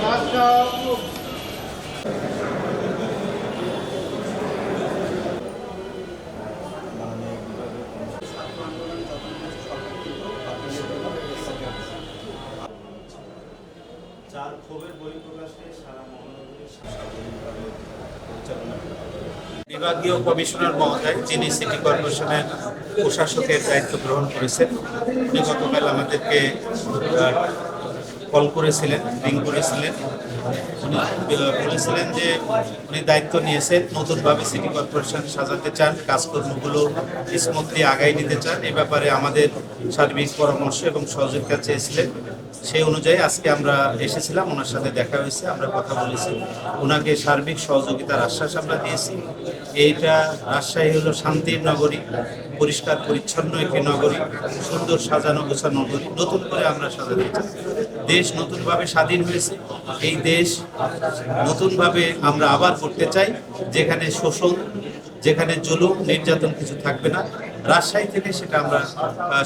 যার ক্ষোভের বহিঃপ্রকাশে সারা মহানগরীর স্বাভাবিকভাবে পরিচালনা বিভাগীয় কমিশনার মহোদয়, যিনি সিটি কর্পোরেশনের প্রশাসকের দায়িত্ব গ্রহণ করেছেন, উনি গতকাল আমাদেরকে কল করেছিলেন, রিং করেছিলেন। উনি বলেছিলেন যে উনি দায়িত্ব নিয়েছেন, নতুনভাবে সিটি কর্পোরেশন সাজাতে চান, কাজকর্মগুলো স্মুথলি আগায় নিতে চান। এ ব্যাপারে আমাদের সার্বিক পরামর্শ এবং সহযোগিতা চেয়েছিলেন। সেই অনুযায়ী আজকে আমরা এসেছিলাম, ওনার সাথে দেখা হয়েছে, আমরা কথা বলেছি, ওনাকে সার্বিক সহযোগিতার আশ্বাস আমরা দিয়েছি। এইটা রাজশাহী হলো শান্তির নগরী, পরিষ্কার পরিচ্ছন্ন একটি নগরী, সুন্দর সাজানো গোছানো নগরী। নতুন করে আমরা সাজাতে চাই। দেশ নতুনভাবে স্বাধীন হয়েছে, এই দেশ নতুনভাবে আমরা আবার করতে চাই, যেখানে শোষণ, যেখানে জুলুম নির্যাতন কিছু থাকবে না। রাজশাহী থেকে সেটা আমরা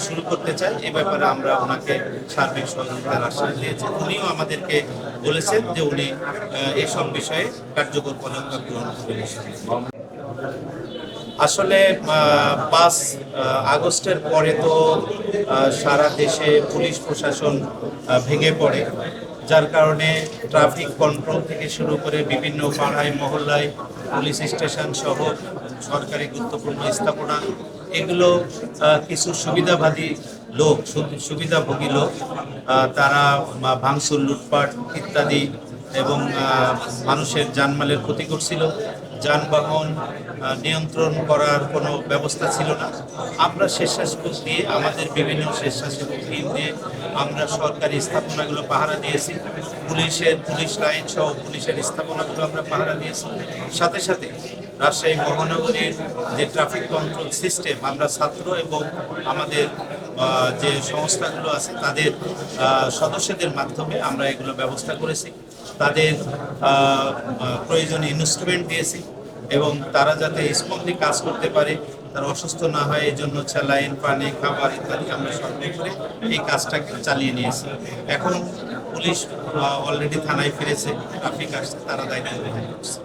শুরু করতে চাই। এই ব্যাপারে আমরা ওনাকে সার্বিক সহযোগিতার আশ্বাস দিয়েছি। উনিও আমাদেরকে বলেছেন যে উনি এসব বিষয়ে কার্যকর পদক্ষেপ গ্রহণ করবেন। আসলে 5 আগস্টের পরে তো সারা দেশে পুলিশ প্রশাসন ভেঙে পড়ে, যার কারণে ট্রাফিক কন্ট্রোল থেকে শুরু করে বিভিন্ন পাড়ায় মহল্লায় পুলিশ স্টেশন সহ সরকারি গুরুত্বপূর্ণ স্থাপনা, এগুলো কিছু সুবিধাবাদী লোক, সুবিধাভোগী লোক, তারা ভাঙচুর, লুটপাট ইত্যাদি এবং মানুষের জানমালের ক্ষতি করছিল। যানবাহন নিয়ন্ত্রণ করার কোনো ব্যবস্থা ছিল না। আমরা স্বেচ্ছাসেবক দিয়ে, আমাদের বিভিন্ন স্বেচ্ছাসেবক টিম দিয়ে আমরা সরকারি স্থাপনাগুলো পাহারা দিয়েছি। পুলিশ লাইন সহ পুলিশের স্থাপনাগুলো আমরা পাহারা দিয়েছি। সাথে সাথে রাজশাহী মহানগরীর যে ট্রাফিক কন্ট্রোল সিস্টেম, আমরা ছাত্র এবং আমাদের যে সংস্থাগুলো আছে তাদের সদস্যদের মাধ্যমে আমরা এগুলো ব্যবস্থা করেছি। তাদের প্রয়োজনীয় ইনস্ট্রুমেন্ট দিয়েছি এবং তারা যাতে স্মুথলি কাজ করতে পারে, তারা অসুস্থ না হয়, এই জন্য স্যালাইন, পানি, খাবার ইত্যাদি আমরা সরবরাহ করে এই কাজটাকে চালিয়ে নিয়েছি। এখন পুলিশ অলরেডি থানায় ফিরেছে, ট্রাফিক আসছে, তারা দায়িত্ব গ্রহণ করছে।